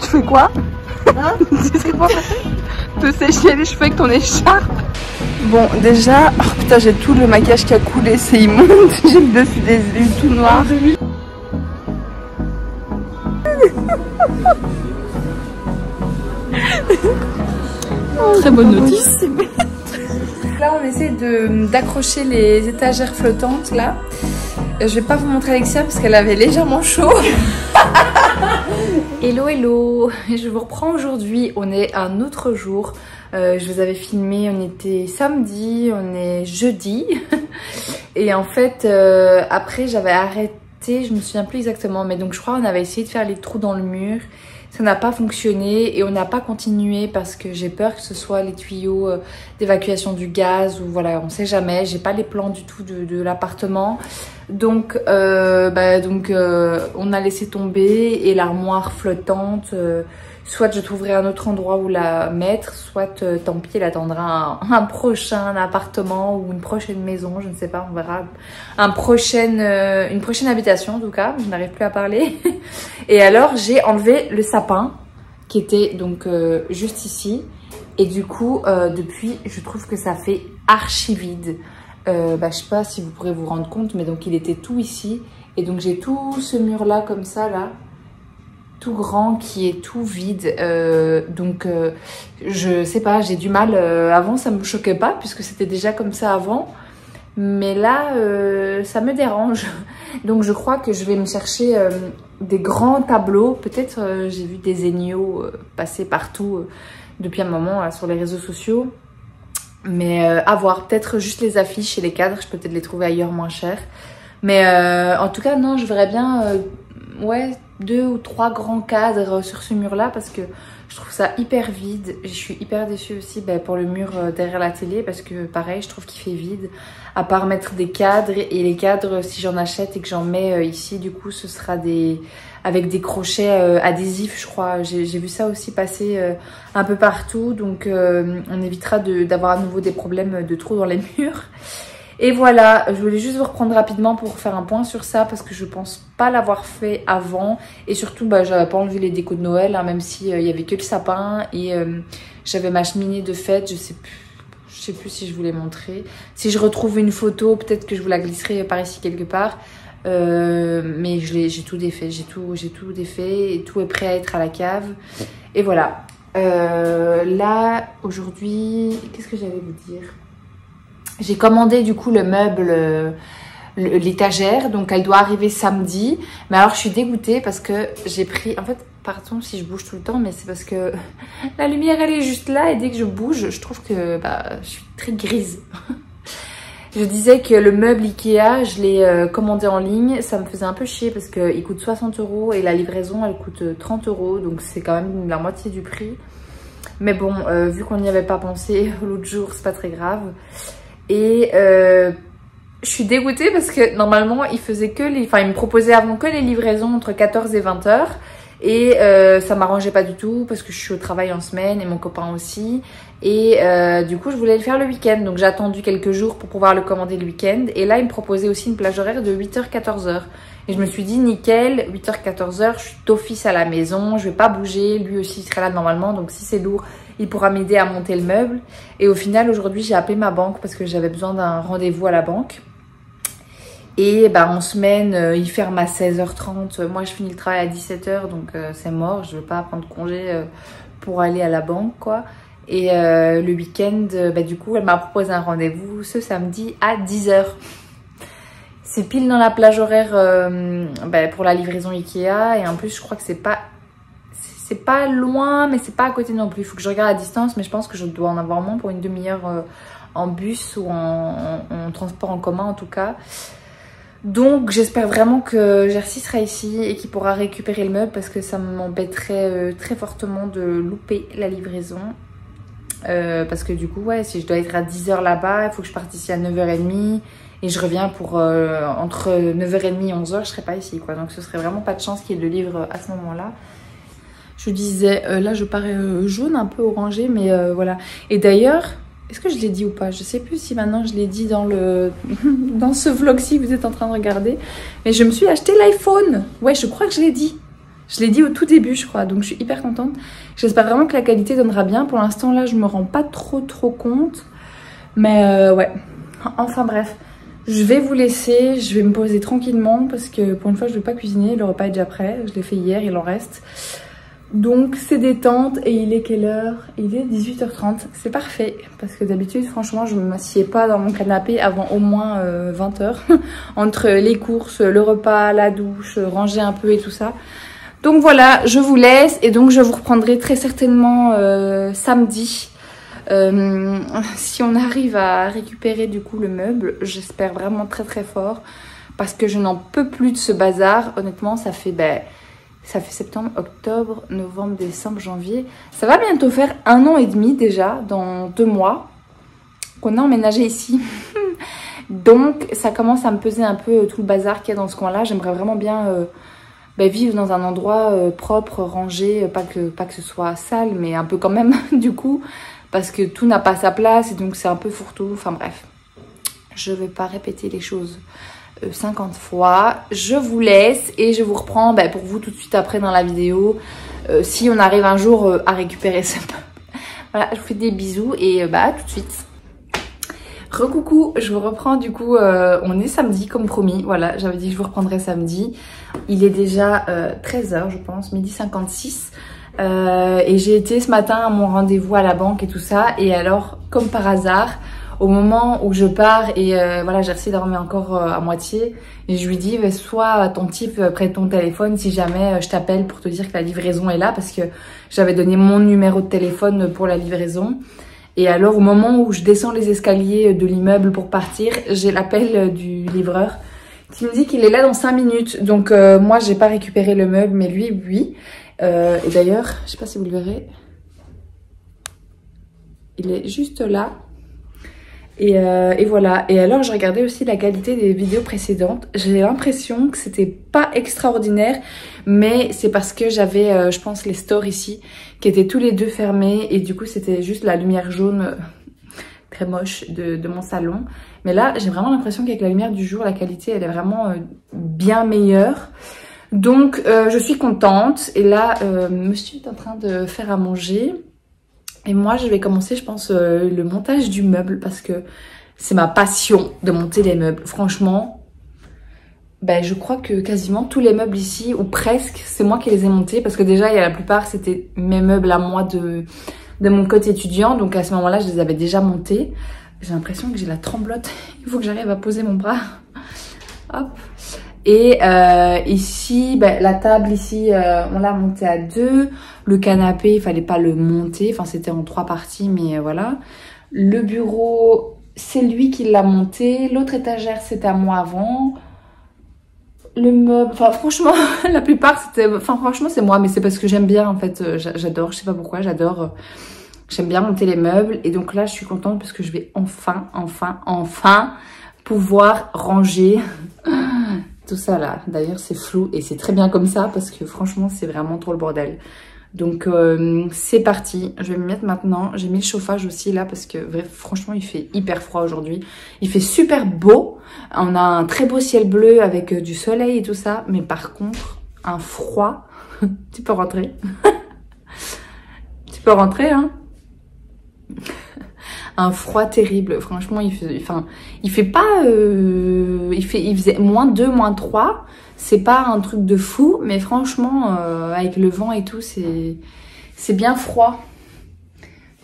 fais quoi? Hein? Tu sais quoi? Te sécher les cheveux avec ton écharpe. Bon, déjà, oh putain, j'ai tout le maquillage qui a coulé, c'est immonde. J'ai le dessus des yeux tout noir. Très bonne notice. Là, on essaie d'accrocher les étagères flottantes, là. Je vais pas vous montrer Alexia parce qu'elle avait légèrement chaud. Hello, hello. Je vous reprends aujourd'hui. On est un autre jour. Je vous avais filmé, on était samedi, on est jeudi. Et en fait, après, j'avais arrêté, je me souviens plus exactement. Mais donc, je crois qu'on avait essayé de faire les trous dans le mur. Ça n'a pas fonctionné et on n'a pas continué parce que j'ai peur que ce soit les tuyaux d'évacuation du gaz ou voilà, on sait jamais. J'ai pas les plans du tout de l'appartement. Donc, on a laissé tomber et l'armoire flottante, soit je trouverai un autre endroit où la mettre, soit tant pis, elle attendra un prochain appartement ou une prochaine maison, je ne sais pas, on verra. Une prochaine habitation en tout cas, je n'arrive plus à parler. Et alors j'ai enlevé le sapin qui était donc juste ici. Et du coup, depuis, je trouve que ça fait archi vide. Je sais pas si vous pourrez vous rendre compte, mais donc il était tout ici. Et donc j'ai tout ce mur là comme ça là, tout grand qui est tout vide. Je sais pas, j'ai du mal. Avant ça me choquait pas puisque c'était déjà comme ça avant. Mais là ça me dérange. Donc je crois que je vais me chercher des grands tableaux. Peut-être j'ai vu des Zegno passer partout depuis un moment sur les réseaux sociaux. Mais à voir, peut-être juste les affiches et les cadres, je peux peut-être les trouver ailleurs moins cher. Mais en tout cas, non, je verrais bien 2 ou 3 grands cadres sur ce mur-là parce que je trouve ça hyper vide. Je suis hyper déçue aussi pour le mur derrière la télé parce que pareil, je trouve qu'il fait vide. À part mettre des cadres et les cadres, si j'en achète et que j'en mets ici, du coup, ce sera avec des crochets adhésifs, je crois. J'ai vu ça aussi passer un peu partout. Donc, on évitera d'avoir à nouveau des problèmes de trous dans les murs. Et voilà, je voulais juste vous reprendre rapidement pour faire un point sur ça parce que je pense pas l'avoir fait avant. Et surtout, j'avais pas enlevé les décos de Noël, hein, même s'il y avait que le sapin. Et j'avais ma cheminée de fête, je sais plus si je vous l'ai montré. Si je retrouve une photo, peut-être que je vous la glisserai par ici quelque part. Mais j'ai tout défait, j'ai tout défait et tout est prêt à être à la cave. Et voilà. Là, aujourd'hui, qu'est-ce que j'allais vous dire? J'ai commandé du coup le meuble, l'étagère, donc elle doit arriver samedi. Mais alors je suis dégoûtée parce que j'ai pris, en fait, pardon si je bouge tout le temps, mais c'est parce que la lumière elle est juste là et dès que je bouge, je trouve que je suis très grise. Je disais que le meuble Ikea, je l'ai commandé en ligne, ça me faisait un peu chier parce qu'il coûte 60 € et la livraison elle coûte 30 €, donc c'est quand même la moitié du prix. Mais bon, vu qu'on n'y avait pas pensé l'autre jour, c'est pas très grave. Et je suis dégoûtée parce que normalement il me proposait avant que les livraisons entre 14 et 20 h. Et ça m'arrangeait pas du tout parce que je suis au travail en semaine et mon copain aussi. Et du coup je voulais le faire le week-end. Donc j'ai attendu quelques jours pour pouvoir le commander le week-end. Et là il me proposait aussi une plage horaire de 8 h 14 h. Et je me suis dit nickel, 8 h 14 h, je suis d'office à la maison, je vais pas bouger. Lui aussi il sera là normalement, donc si c'est lourd, il pourra m'aider à monter le meuble. Et au final aujourd'hui j'ai appelé ma banque parce que j'avais besoin d'un rendez-vous à la banque. Et en semaine, il ferme à 16 h 30. Moi, je finis le travail à 17 h, donc c'est mort. Je ne veux pas prendre congé pour aller à la banque, quoi. Et le week-end, du coup, elle m'a proposé un rendez-vous ce samedi à 10 h. C'est pile dans la plage horaire pour la livraison Ikea. Et en plus, je crois que c'est pas loin, mais c'est pas à côté non plus. Il faut que je regarde la distance, mais je pense que je dois en avoir moins pour une demi-heure en bus ou en transport en commun, en tout cas. Donc j'espère vraiment que Jersey sera ici et qu'il pourra récupérer le meuble parce que ça m'embêterait très fortement de louper la livraison. Parce que du coup, si je dois être à 10 h là-bas, il faut que je parte ici à 9 h 30 et je reviens pour entre 9 h 30 et 11 h, je serai pas ici, quoi. Donc ce serait vraiment pas de chance qu'il le livre à ce moment-là. Je disais, là je parais jaune, un peu orangé, mais voilà. Et d'ailleurs, est-ce que je l'ai dit ou pas? Je sais plus si maintenant je l'ai dit dans ce vlog si vous êtes en train de regarder. Mais je me suis acheté l'iPhone. Ouais, je crois que je l'ai dit. Je l'ai dit au tout début, je crois, donc je suis hyper contente. J'espère vraiment que la qualité donnera bien. Pour l'instant, là, je me rends pas trop compte. Mais ouais, enfin bref. Je vais vous laisser, je vais me poser tranquillement parce que pour une fois, je ne vais pas cuisiner. Le repas est déjà prêt, je l'ai fait hier, il en reste. Donc c'est détente et il est quelle heure? Il est 18h30, c'est parfait. Parce que d'habitude, franchement, je ne m'assieds pas dans mon canapé avant au moins 20h. Entre les courses, le repas, la douche, ranger un peu et tout ça. Donc voilà, je vous laisse et donc je vous reprendrai très certainement samedi. Si on arrive à récupérer du coup le meuble, j'espère vraiment très fort. Parce que je n'en peux plus de ce bazar. Honnêtement, ça fait septembre, octobre, novembre, décembre, janvier. Ça va bientôt faire 1 an et demi déjà, dans 2 mois, qu'on a emménagé ici. Donc ça commence à me peser un peu tout le bazar qu'il y a dans ce coin-là. J'aimerais vraiment bien vivre dans un endroit propre, rangé, pas que ce soit sale, mais un peu quand même du coup. Parce que tout n'a pas sa place et donc c'est un peu fourre-tout. Enfin bref, je vais pas répéter les choses 50 fois. Je vous laisse et je vous reprends pour vous tout de suite après dans la vidéo. Si on arrive un jour à récupérer ce... Voilà, je vous fais des bisous et à tout de suite. Recoucou, je vous reprends du coup, on est samedi comme promis. Voilà, j'avais dit que je vous reprendrais samedi. Il est déjà 13h je pense, 12h56. Et j'ai été ce matin à mon rendez-vous à la banque et tout ça. Et alors, comme par hasard, au moment où je pars et voilà, j'ai réussi dormir encore à moitié. Et je lui dis, sois attentif près de ton téléphone si jamais je t'appelle pour te dire que la livraison est là. Parce que j'avais donné mon numéro de téléphone pour la livraison. Et alors, au moment où je descends les escaliers de l'immeuble pour partir, j'ai l'appel du livreur qui me dit qu'il est là dans 5 minutes. Donc moi, j'ai pas récupéré le meuble, mais lui, oui. Et d'ailleurs, je sais pas si vous le verrez, il est juste là. Et voilà. Et alors, je regardais aussi la qualité des vidéos précédentes. J'ai l'impression que c'était pas extraordinaire, mais c'est parce que j'avais, je pense, les stores ici qui étaient tous les deux fermés et du coup, c'était juste la lumière jaune très moche de mon salon. Mais là, j'ai vraiment l'impression qu'avec la lumière du jour, la qualité, elle est vraiment bien meilleure. Donc, je suis contente. Et là, monsieur est en train de faire à manger. Et moi, je vais commencer, je pense, le montage du meuble parce que c'est ma passion de monter les meubles. Franchement, je crois que quasiment tous les meubles ici, ou presque, c'est moi qui les ai montés. Parce que déjà, il y a la plupart, c'était mes meubles à moi de mon côté étudiant. Donc, à ce moment-là, je les avais déjà montés. J'ai l'impression que j'ai la tremblote. Il faut que j'arrive à poser mon bras. Hop. Et ici, la table ici, on l'a montée à 2. Le canapé, il fallait pas le monter. Enfin, c'était en 3 parties, mais voilà. Le bureau, c'est lui qui l'a monté. L'autre étagère, c'était à moi avant. Le meuble, enfin franchement, la plupart, c'était... Enfin franchement, c'est moi, mais c'est parce que j'aime bien, en fait. J'adore, je sais pas pourquoi, j'adore... J'aime bien monter les meubles. Et donc là, je suis contente parce que je vais enfin pouvoir ranger... tout ça là. D'ailleurs, c'est flou et c'est très bien comme ça parce que franchement, c'est vraiment trop le bordel. Donc, c'est parti. Je vais me mettre maintenant. J'ai mis le chauffage aussi là parce que franchement, il fait hyper froid aujourd'hui. Il fait super beau. On a un très beau ciel bleu avec du soleil et tout ça. Mais par contre, un froid. Tu peux rentrer. Tu peux rentrer, hein. Un froid terrible, franchement, il fait pas, il faisait -2, -3, c'est pas un truc de fou, mais franchement, avec le vent et tout, c'est bien froid.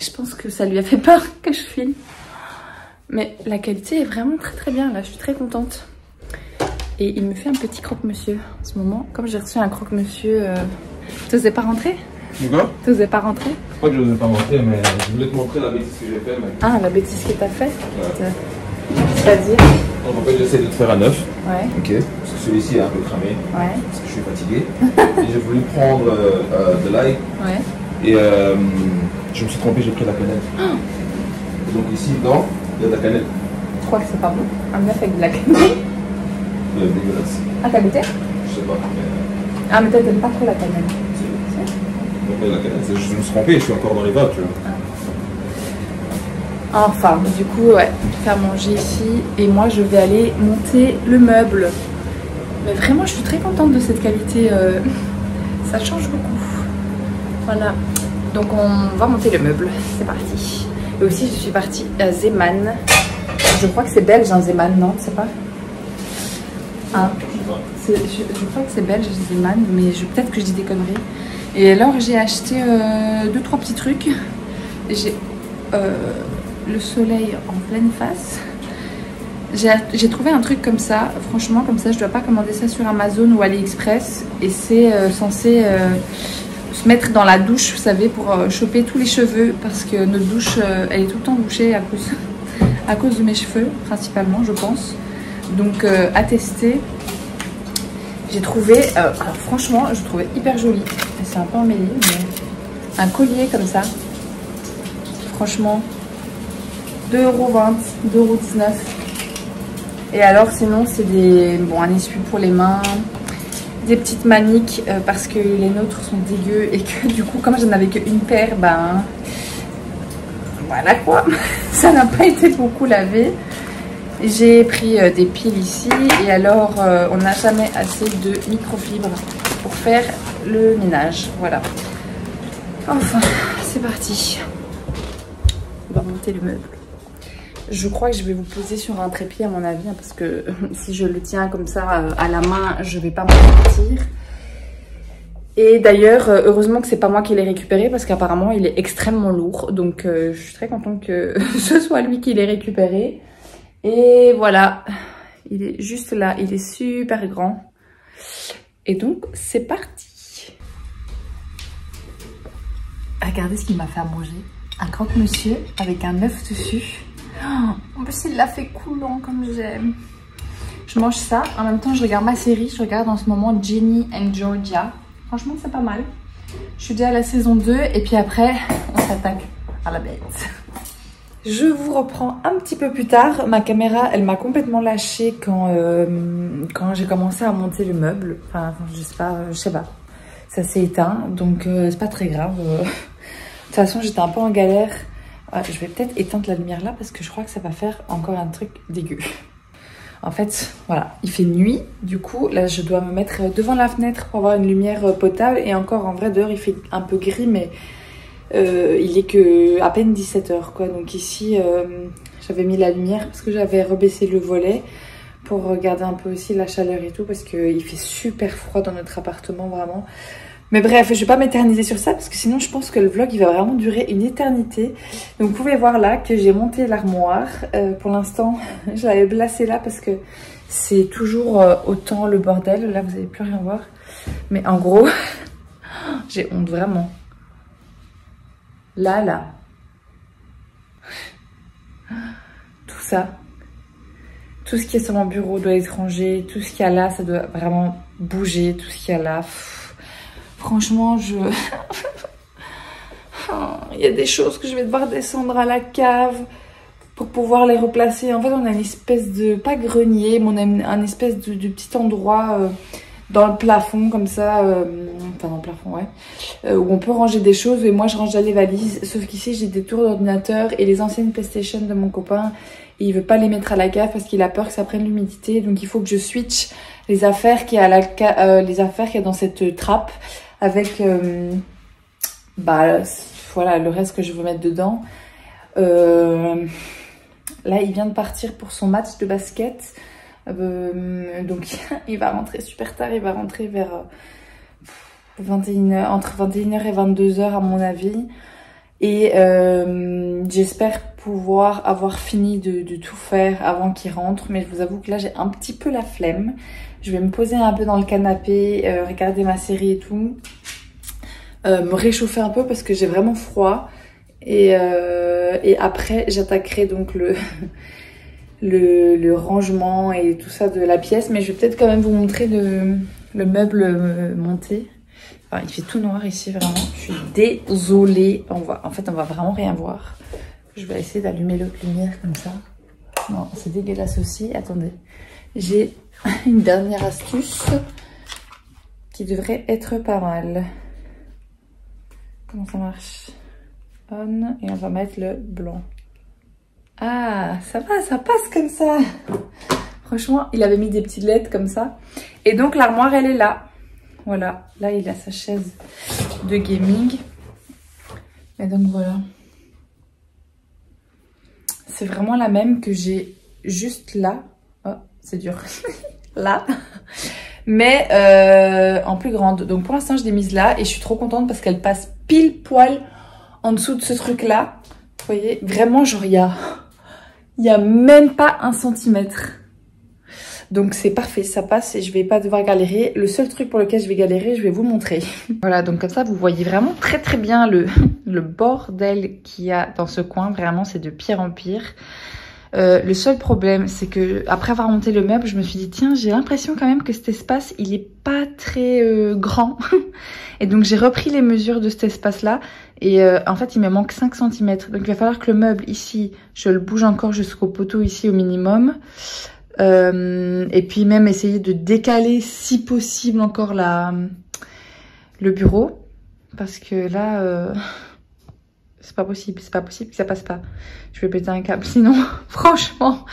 Je pense que ça lui a fait peur que je filme. Mais la qualité est vraiment très bien, là, je suis très contente. Et il me fait un petit croque-monsieur en ce moment. Comme j'ai reçu un croque-monsieur, t'osais pas rentrer? Quoi? T'osais pas rentrer? Je crois que je n'osais pas rentrer, mais je voulais te montrer la bêtise que j'ai fait. Mais... Ah, la bêtise que t'as faite? Ouais. C'est-à-dire? Donc, en fait, j'essaie de te faire un neuf. Ouais. Ok. Parce que celui-ci est un peu cramé. Ouais. Parce que je suis fatigué. Et j'ai voulu prendre de l'ail. Ouais. Et je me suis trompé, j'ai pris la cannelle. Et donc ici, dedans, il y a de la cannelle. Je crois que c'est pas bon. Un neuf avec de la cannelle. Dégueulasse. Ah, t'as goûté? Je sais pas. Mais... Ah, mais toi, t'aimes pas trop la cannelle. Donc, la cannelle, je me suis trompé, je suis encore dans les vagues, tu vois. Enfin, du coup, ouais, faire manger ici. Et moi, je vais aller monter le meuble. Mais vraiment, je suis très contente de cette qualité. Ça change beaucoup. Voilà. Donc on va monter le meuble. C'est parti. Et aussi je suis partie à Zeeman. Je crois que c'est belge, hein, Zeeman, non? C'est pas? Hein? Je crois que c'est belge, Zeeman, mais peut-être que je dis des conneries. Et alors j'ai acheté 2-3 petits trucs. J'ai le soleil en pleine face. J'ai trouvé un truc comme ça, franchement comme ça, je dois pas commander ça sur Amazon ou AliExpress. Et c'est censé se mettre dans la douche, vous savez, pour choper tous les cheveux. Parce que notre douche, elle est tout le temps bouchée à cause de mes cheveux, principalement, je pense. Donc à tester. J'ai trouvé, alors franchement, je trouvais hyper joli. C'est un peu emmêlé, mais un collier comme ça. Franchement, 2,20 €, 2,19 €. Et alors sinon c'est un essuie pour les mains, des petites maniques parce que les nôtres sont dégueux et que du coup comme j'en avais qu'une paire, ben voilà quoi, ça n'a pas été beaucoup lavé. J'ai pris des piles ici et alors on n'a jamais assez de microfibre pour faire le ménage, voilà. Enfin, c'est parti. On va monter le meuble. Je crois que je vais vous poser sur un trépied à mon avis, hein, parce que si je le tiens comme ça à la main, je vais pas m'en sortir. Et d'ailleurs, heureusement que c'est pas moi qui l'ai récupéré, parce qu'apparemment il est extrêmement lourd. Donc je suis très contente que ce soit lui qui l'ait récupéré. Et voilà, il est juste là, il est super grand. Et donc c'est parti. Regardez ce qu'il m'a fait à manger. Un croque-monsieur avec un œuf dessus. Oh, en plus il l'a fait coulant comme j'aime. Je mange ça, en même temps je regarde ma série. Je regarde en ce moment Ginny and Georgia. Franchement c'est pas mal. Je suis déjà à la saison 2 et puis après on s'attaque à la bête. Je vous reprends un petit peu plus tard. Ma caméra elle m'a complètement lâché quand j'ai commencé à monter le meuble. Enfin je sais pas. Ça s'est éteint donc c'est pas très grave. De toute façon j'étais un peu en galère. Je vais peut-être éteindre la lumière là parce que je crois que ça va faire encore un truc dégueu. En fait, voilà, il fait nuit. Du coup, là, je dois me mettre devant la fenêtre pour avoir une lumière potable. Et encore, en vrai, dehors, il fait un peu gris, mais il est que à peine 17 h, quoi. Donc ici, j'avais mis la lumière parce que j'avais rebaissé le volet pour regarder un peu aussi la chaleur et tout. Parce qu'il fait super froid dans notre appartement, vraiment. Mais bref, je vais pas m'éterniser sur ça parce que sinon je pense que le vlog il va vraiment durer une éternité. Donc vous pouvez voir là que j'ai monté l'armoire. Pour l'instant, je l'avais placée là parce que c'est toujours autant le bordel. Là, vous n'allez plus rien voir. Mais en gros, j'ai honte vraiment. Là. Tout ça. Tout ce qui est sur mon bureau doit être rangé. Tout ce qu'il y a là, ça doit vraiment bouger. Tout ce qu'il y a là... Franchement, il y a des choses que je vais devoir descendre à la cave pour pouvoir les replacer. En fait, on a une espèce de, pas grenier, mais on a un espèce de petit endroit dans le plafond, comme ça, enfin dans le plafond, ouais, où on peut ranger des choses. Et moi, je range là les valises, sauf qu'ici, j'ai des tours d'ordinateur et les anciennes PlayStation de mon copain. Et il veut pas les mettre à la cave parce qu'il a peur que ça prenne l'humidité. Donc, il faut que je switch les affaires qu'il y a les affaires qu'il y a dans cette trappe. Avec voilà le reste que je veux mettre dedans. Là il vient de partir pour son match de basket. Donc il va rentrer super tard. Il va rentrer vers 21h, entre 21h et 22h à mon avis. Et j'espère pouvoir avoir fini de tout faire avant qu'il rentre. Mais je vous avoue que là j'ai un petit peu la flemme. Je vais me poser un peu dans le canapé, regarder ma série et tout. Me réchauffer un peu parce que j'ai vraiment froid. Et après, j'attaquerai donc le rangement et tout ça de la pièce. Mais je vais peut-être quand même vous montrer le meuble monté. Enfin, il fait tout noir ici, vraiment. Je suis désolée. En fait, on va vraiment rien voir. Je vais essayer d'allumer l'autre lumière comme ça. Non, c'est dégueulasse aussi. Attendez. J'ai une dernière astuce qui devrait être pas mal. Comment ça marche? On, et on va mettre le blanc. Ah, ça va, ça passe comme ça. Franchement, il avait mis des petites lettres comme ça. Et donc l'armoire, elle est là. Voilà, là il a sa chaise de gaming. Et donc voilà. C'est vraiment la même que j'ai juste là. Oh, c'est dur. Là. Mais en plus grande. Donc pour l'instant je l'ai mise là et je suis trop contente parce qu'elle passe pile poil en dessous de ce truc là. Vous voyez, vraiment genre il y a même pas 1 centimètre. Donc c'est parfait, ça passe et je vais pas devoir galérer. Le seul truc pour lequel je vais galérer, je vais vous montrer. Voilà, donc comme ça vous voyez vraiment très bien le bordel qu'il y a dans ce coin. Vraiment c'est de pire en pire. Le seul problème, c'est que après avoir monté le meuble, je me suis dit tiens, j'ai l'impression quand même que cet espace, il est pas très grand. Et donc j'ai repris les mesures de cet espace-là et en fait, il me manque 5 cm. Donc il va falloir que le meuble ici, je le bouge encore jusqu'au poteau ici au minimum. Et puis même essayer de décaler si possible encore le bureau parce que là c'est pas possible que ça passe pas. Je vais péter un câble sinon, franchement.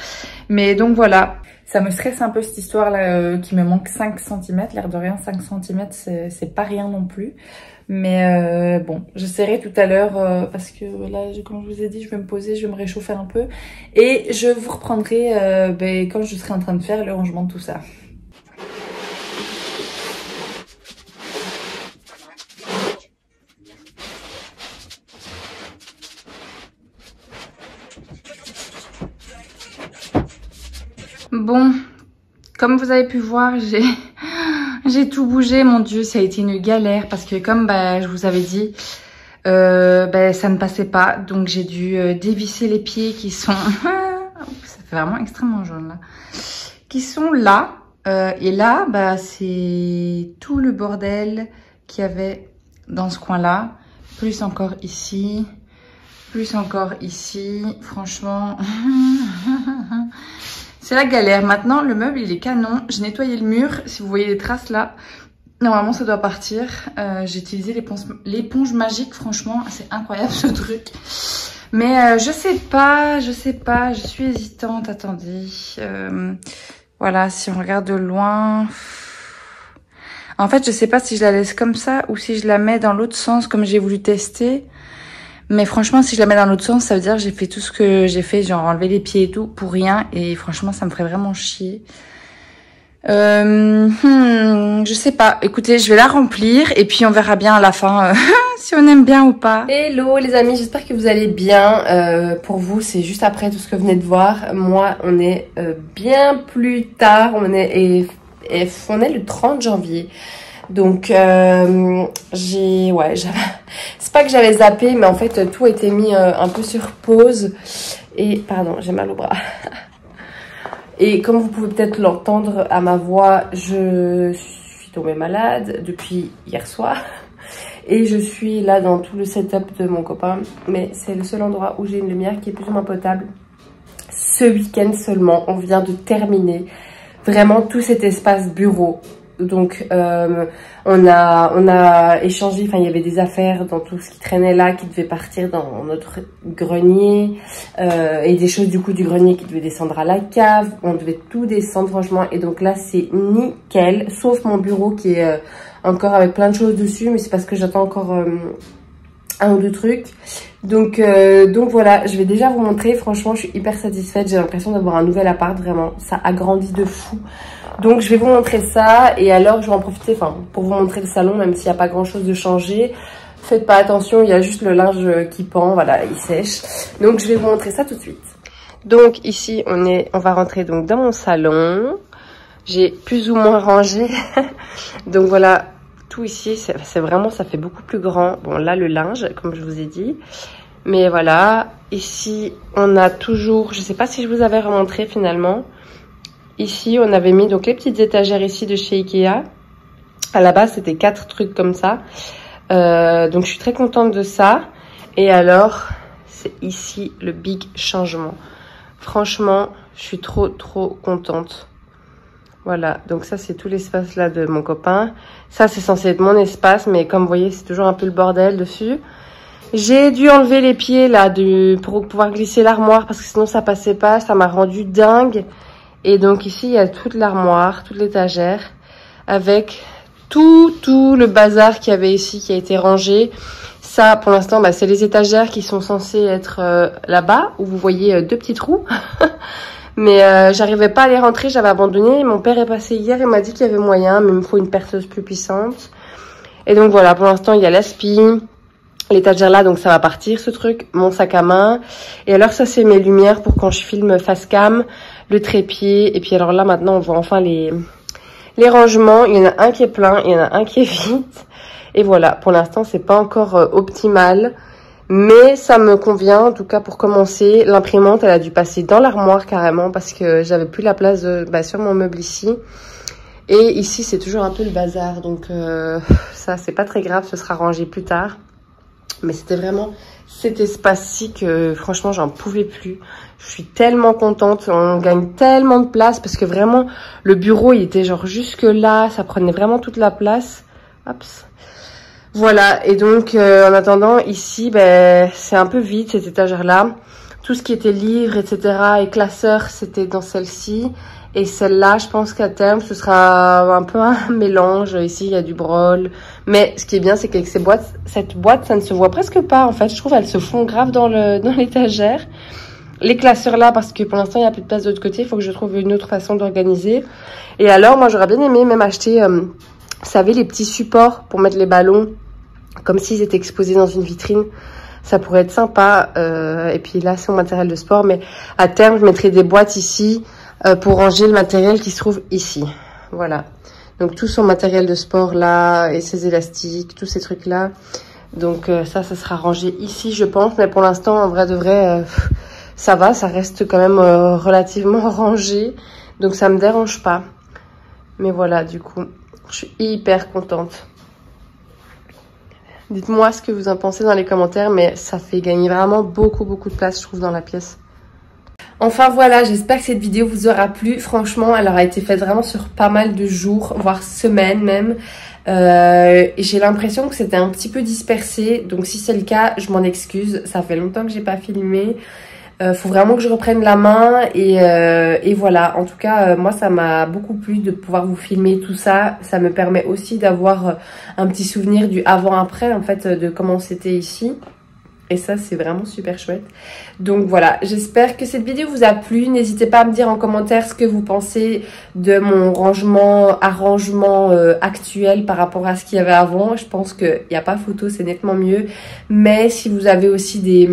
Mais donc voilà, ça me stresse un peu cette histoire là qui me manque 5 cm. L'air de rien, 5 cm c'est pas rien non plus. Mais bon, j'essaierai tout à l'heure parce que là, comme je vous ai dit, je vais me poser, je vais me réchauffer un peu. Et je vous reprendrai quand je serai en train de faire le rangement de tout ça. Bon, comme vous avez pu voir, j'ai tout bougé, mon Dieu, ça a été une galère parce que comme je vous avais dit, ça ne passait pas. Donc j'ai dû dévisser les pieds qui sont... ça fait vraiment extrêmement jaune là. Qui sont là. Et là, c'est tout le bordel qu'il y avait dans ce coin-là. Plus encore ici. Plus encore ici. Franchement... C'est la galère. Maintenant, le meuble, il est canon. J'ai nettoyé le mur. Si vous voyez les traces là, normalement, ça doit partir. J'ai utilisé l'éponge magique. Franchement, c'est incroyable ce truc. Mais je sais pas. Je suis hésitante. Attendez. Voilà, si on regarde de loin... En fait, je sais pas si je la laisse comme ça ou si je la mets dans l'autre sens comme j'ai voulu tester. Mais franchement, si je la mets dans l'autre sens, ça veut dire que j'ai fait tout ce que j'ai fait, genre enlever les pieds et tout, pour rien. Et franchement, ça me ferait vraiment chier. Je sais pas. Écoutez, je vais la remplir et puis on verra bien à la fin si on aime bien ou pas. Hello les amis, j'espère que vous allez bien. Pour vous, c'est juste après tout ce que vous venez de voir. Moi, on est bien plus tard. On est le 30 janvier. Donc c'est pas que j'avais zappé, mais en fait tout a été mis un peu sur pause. Et pardon, j'ai mal au bras. Et comme vous pouvez peut-être l'entendre à ma voix, je suis tombée malade depuis hier soir. Et je suis là dans tout le setup de mon copain. Mais c'est le seul endroit où j'ai une lumière qui est plus ou moins potable. Ce week-end seulement, on vient de terminer vraiment tout cet espace bureau. Donc on a échangé, enfin il y avait des affaires dans tout ce qui traînait là qui devait partir dans notre grenier et des choses du coup du grenier qui devaient descendre à la cave. On devait tout descendre franchement et donc là c'est nickel, sauf mon bureau qui est encore avec plein de choses dessus, mais c'est parce que j'attends encore un ou deux trucs. Donc voilà, je vais déjà vous montrer. Franchement, je suis hyper satisfaite. J'ai l'impression d'avoir un nouvel appart, vraiment. Ça agrandit de fou. Donc je vais vous montrer ça. Et alors, je vais en profiter pour vous montrer le salon, même s'il n'y a pas grand chose de changé. Faites pas attention, il y a juste le linge qui pend. Voilà, il sèche. Donc je vais vous montrer ça tout de suite. Donc ici, on va rentrer donc dans mon salon. J'ai plus ou moins rangé. Donc voilà. Tout ici, c'est vraiment, ça fait beaucoup plus grand. Bon, là, le linge, comme je vous ai dit. Mais voilà, ici, on a toujours... Je sais pas si je vous avais remontré finalement. Ici, on avait mis donc les petites étagères ici de chez Ikea. À la base, c'était 4 trucs comme ça. Donc, je suis très contente de ça. Et alors, c'est ici le big changement. Franchement, je suis trop contente. Voilà, donc ça c'est tout l'espace là de mon copain. Ça c'est censé être mon espace, mais comme vous voyez c'est toujours un peu le bordel dessus. J'ai dû enlever les pieds là pour pouvoir glisser l'armoire parce que sinon ça passait pas, ça m'a rendu dingue. Et donc ici il y a toute l'armoire, toute l'étagère avec tout le bazar qu'il y avait ici qui a été rangé. Ça, pour l'instant, c'est les étagères qui sont censées être là-bas, où vous voyez 2 petits trous. Mais j'arrivais pas à les rentrer, j'avais abandonné. Mon père est passé hier, il m'a dit qu'il y avait moyen, mais il me faut une perceuse plus puissante. Et donc voilà, pour l'instant, il y a l'aspi, l'étagère là, donc ça va partir ce truc, mon sac à main. Et alors ça, c'est mes lumières pour quand je filme face cam, le trépied. Et puis alors là, maintenant, on voit enfin les rangements. Il y en a un qui est plein, il y en a un qui est vide. Et voilà, pour l'instant, c'est pas encore optimal. Mais ça me convient, en tout cas pour commencer. L'imprimante, elle a dû passer dans l'armoire carrément parce que j'avais plus la place sur mon meuble ici. Et ici, c'est toujours un peu le bazar. Donc ça, c'est pas très grave, ce sera rangé plus tard. Mais c'était vraiment cet espace-ci que franchement, j'en pouvais plus. Je suis tellement contente, on gagne tellement de place parce que vraiment, le bureau, il était genre jusque là. Ça prenait vraiment toute la place. Hop. Voilà, et donc en attendant, ici, c'est un peu vide cette étagère-là. Tout ce qui était livres, etc. et classeurs, c'était dans celle-ci. Et celle-là, je pense qu'à terme, ce sera un peu un mélange. Ici, il y a du brol. Mais ce qui est bien, c'est qu'avec cette boîte, ça ne se voit presque pas, en fait. Je trouve qu'elles se font grave dans l'étagère. Les classeurs là, parce que pour l'instant, il n'y a plus de place de l'autre côté. Il faut que je trouve une autre façon d'organiser. Et alors, moi, j'aurais bien aimé même acheter... vous savez, les petits supports pour mettre les ballons, comme s'ils étaient exposés dans une vitrine. Ça pourrait être sympa. Et puis là, c'est mon matériel de sport. Mais à terme, je mettrai des boîtes ici pour ranger le matériel qui se trouve ici. Voilà. Donc, tout son matériel de sport là, et ses élastiques, tous ces trucs-là. Donc, ça sera rangé ici, je pense. Mais pour l'instant, en vrai de vrai, ça va. Ça reste quand même relativement rangé. Donc, ça me dérange pas. Mais voilà, du coup... Je suis hyper contente. Dites-moi ce que vous en pensez dans les commentaires, mais ça fait gagner vraiment beaucoup de place, je trouve, dans la pièce. Enfin voilà, j'espère que cette vidéo vous aura plu. Franchement, elle aura été faite vraiment sur pas mal de jours, voire semaines même. J'ai l'impression que c'était un petit peu dispersé, donc si c'est le cas, je m'en excuse. Ça fait longtemps que j'ai pas filmé. Faut vraiment que je reprenne la main et voilà. En tout cas, moi, ça m'a beaucoup plu de pouvoir vous filmer tout ça. Ça me permet aussi d'avoir un petit souvenir du avant-après, en fait, de comment c'était ici. Et ça, c'est vraiment super chouette. Donc voilà, j'espère que cette vidéo vous a plu. N'hésitez pas à me dire en commentaire ce que vous pensez de mon arrangement actuel par rapport à ce qu'il y avait avant. Je pense qu'il n'y a pas photo, c'est nettement mieux. Mais si vous avez aussi des...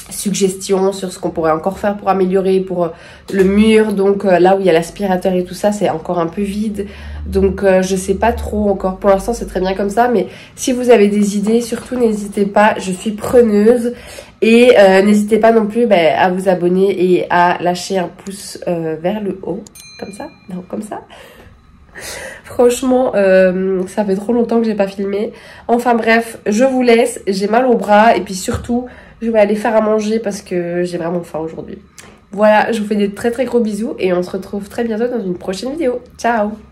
suggestions sur ce qu'on pourrait encore faire pour améliorer pour le mur, donc là où il y a l'aspirateur et tout ça, c'est encore un peu vide, donc je sais pas trop encore, pour l'instant c'est très bien comme ça, mais si vous avez des idées, surtout n'hésitez pas, je suis preneuse. Et n'hésitez pas non plus à vous abonner et à lâcher un pouce vers le haut, comme ça, non, comme ça. Franchement, ça fait trop longtemps que j'ai pas filmé. Enfin bref, je vous laisse, j'ai mal au bras et puis surtout, je vais aller faire à manger parce que j'ai vraiment faim aujourd'hui. Voilà, je vous fais des très gros bisous et on se retrouve très bientôt dans une prochaine vidéo. Ciao!